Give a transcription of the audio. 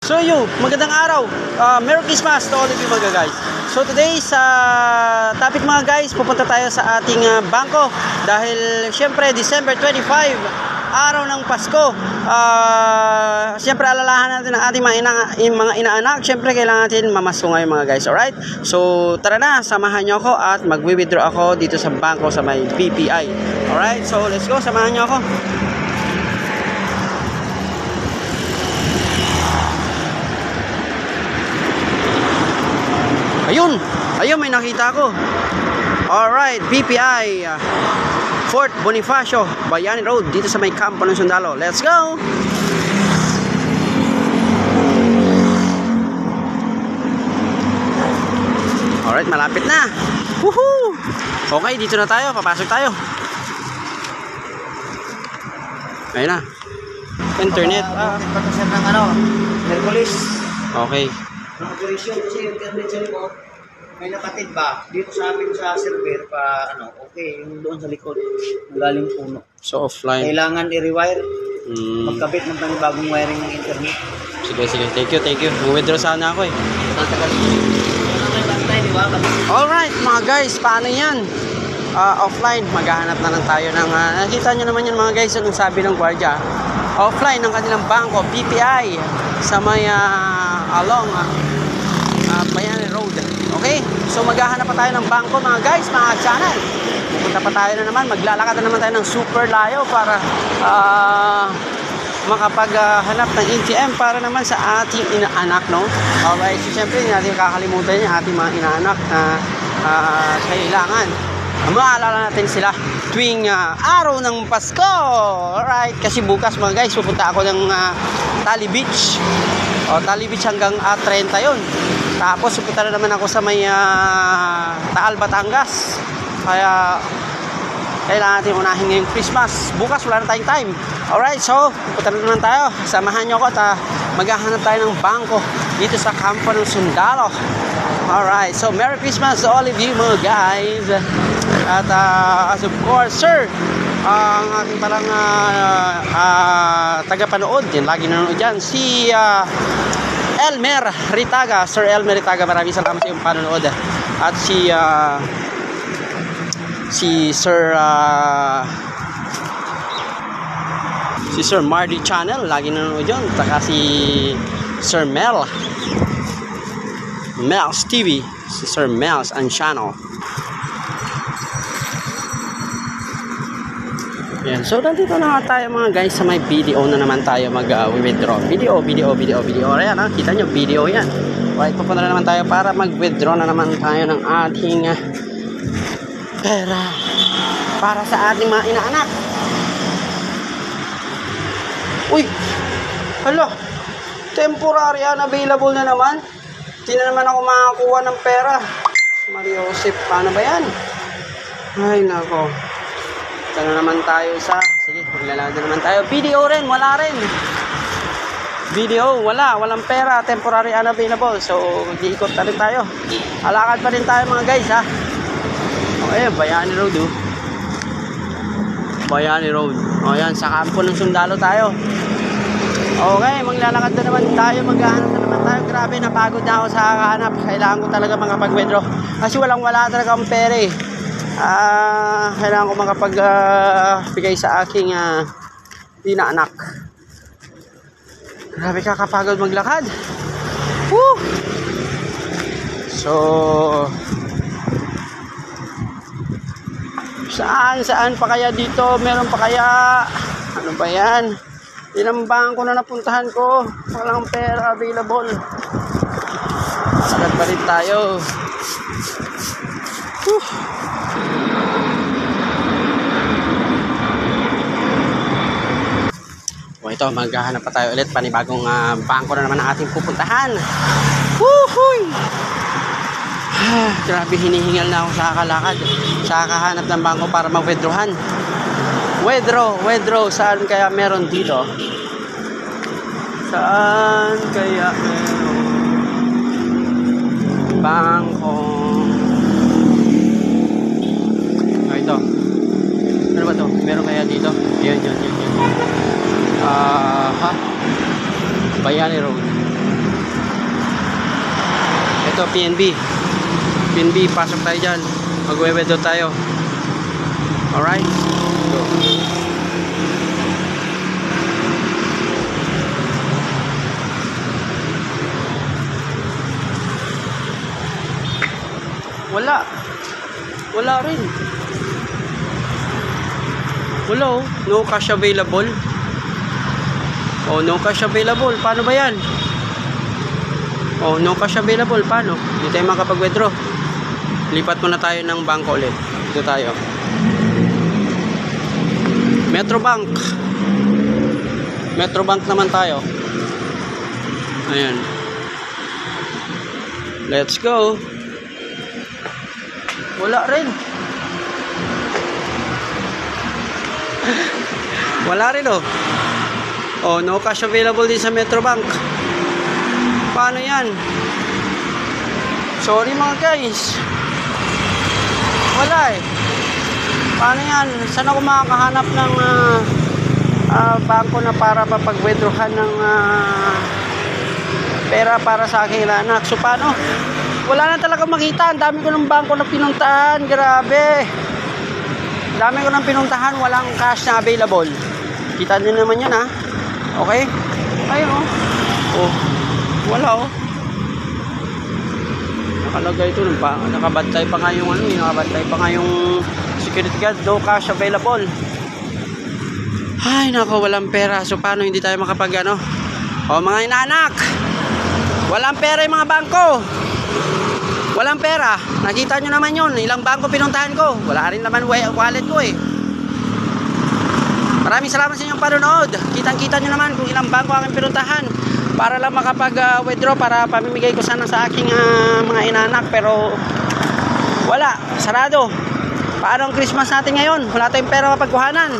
So magandang araw. Merry Christmas to all of you mga guys. So today sa topic mga guys, pupunta tayo sa ating bangko dahil syempre December 25, araw ng Pasko. Syempre alalahan natin ang ating mga inaanak. Syempre kailangan natin mamasko ngayon mga guys. Alright? So tara na, samahan nyo ako at mag-withdraw ako dito sa bangko sa may BPI. Alright? So let's go, samahan nyo ako. Ayun, may nakita ko. Alright, BPI Fort Bonifacio, Bayani Road, dito sa may kampo ng Sundalo. Let's go! Alright, malapit na. Woohoo! Okay, dito na tayo, papasok tayo. Ayun na. Internet. Pagkasya ng Hercules. Okay. Operation kasi yung internet sa likod, may nakatid ba? Dito sa amin sa server pa, okay, yung doon sa likod, galing puno. So offline. Kailangan i-rewire, magkabit ng panibagong wiring ng internet. Sige. Thank you. Mag-withdraw sana ako eh. Alright mga guys, paano yan? Offline, maghahanap na lang tayo ng nakita nyo naman yan mga guys, anong sabi ng gwardiya. Offline ng kanilang bangko, BPI, sa may along Bayani Road. Okay? So maghahanap pa tayo ng bangko mga guys, mga channel. Pupunta pa tayo na naman, maglalakad na naman tayo ng super layo para makapaghanap ng ATM para naman sa ating inaanak, no? Okay, so syempre hindi natin kakalimutan yung ating mga inaanak na kailangan maalala natin sila tuwing araw ng Pasko. Alright, kasi bukas mga guys pupunta ako ng Tali Beach. Tali Beach hanggang 30 yun. Tapos pupunta na naman ako sa may Taal, Batangas. Kaya kailangan natin unahin ngayong Christmas. Bukas wala na tayong time. Alright, so pupunta na naman tayo. Samahan nyo ako at maghahanap tayo ng bangko dito sa kampo ng Sundalo. Alright, so Merry Christmas to all of you mga guys. At as of course, sir, ang ating parang tagapanood, yan, lagi nanonood dyan, si Elmer Ritaga. Sir Elmer Ritaga, maraming salamat sa iyong panonood. At si Sir Mardy Channel, lagi nanonood yun. Saka si Sir Mel's TV, si Sir Mel's and Channel. Yan. So nandito na nga tayo mga guys sa may video na naman tayo mag-withdraw. Video. Ayan, kita nyo, video yan. Right, pupunta na naman tayo para mag-withdraw na naman tayo ng ating pera para sa ating mga inaanak. Uy! Hala! Temporary unavailable na naman. Hindi na naman ako makakuha ng pera. Mario Joseph, paano ba yan? Ay, nako. Ito na naman tayo sa... Sige, maglalagay na naman tayo. Video rin, wala rin. Video, walang pera. Temporary unavailable. So, mag-iikot na rin tayo. Alakad pa rin tayo mga guys, ha? Okay, Bayani Road, oh. Bayani Road. O, yan, sa kampo ng Sundalo tayo. Okay, maglalakad na naman tayo. Maghahanap na naman tayo. Grabe, napagod na ako sa kakahanap. Kailangan ko talaga makapag-withdraw. Kasi wala talaga akong pera, eh. Kailangan ko makapagbigay sa aking inaanak. Grabe, kakapagod maglakad. Woo! So saan pa kaya dito? Meron pa kaya? Ano ba yan? Ilang bangko na napuntahan ko, walang pera available. Sagad pa rin tayo. Whew. Ito, maghahanap pa tayo ulit. Panibagong bangko na naman ang ating pupuntahan. Woohoo! Grabe, hinihingal na ako sa kalakad. Sa kahanap ng bangko para mag-withdrawhan. Withdraw. Saan kaya meron dito? Saan kaya meron bangko? Ito. Ano ba to? Meron kaya dito? Yan. Bayani Road. Ito, PNB. PNB, pasok tayo dyan. Mag-withdraw tayo. Alright? Go. Wala. Wala rin. Wala oh. No cash available. Oh, no cash available. Paano ba yan? Oh, no cash available. Paano? Hindi tayo makapag-withdraw. Lipat muna tayo ng bangko ulit. Dito tayo. Metrobank. Metrobank naman tayo. Ayan. Let's go. Wala rin. Wala rin oh. Oh, no cash available din sa Metrobank. Paano yan? Sorry mga guys. Wala eh. Paano yan? Saan ako makakahanap ng bangko na para mapag-withdrawhan ng pera para sa aking anak? So paano? Wala na talaga makita. Ang dami ko ng bangko na pinuntahan. Grabe. Ang dami ko ng pinuntahan. Walang cash na available. Kita nyo naman yan ha. Okay? Ayun oh. Oh. Wala oh. Nakalagay ito. Nakabantay pa nga yung ano. Nakabantay pa nga yung security guard. No cash available. Ay nako, walang pera. So paano hindi tayo makapag ano? O mga inaanak. Walang pera yung mga bangko. Walang pera. Nakita nyo naman yun. Ilang bangko pinuntahan ko. Wala rin naman wallet ko eh. Maraming salamat sa inyong panonood. Kitang-kita nyo naman kung ilang bangko aking pinuntahan. Para lang makapag-withdraw. Para pamimigay ko sana sa aking mga inanak. Pero wala. Sarado. Paano ang Christmas natin ngayon? Wala tayong pera mapagkuhanan.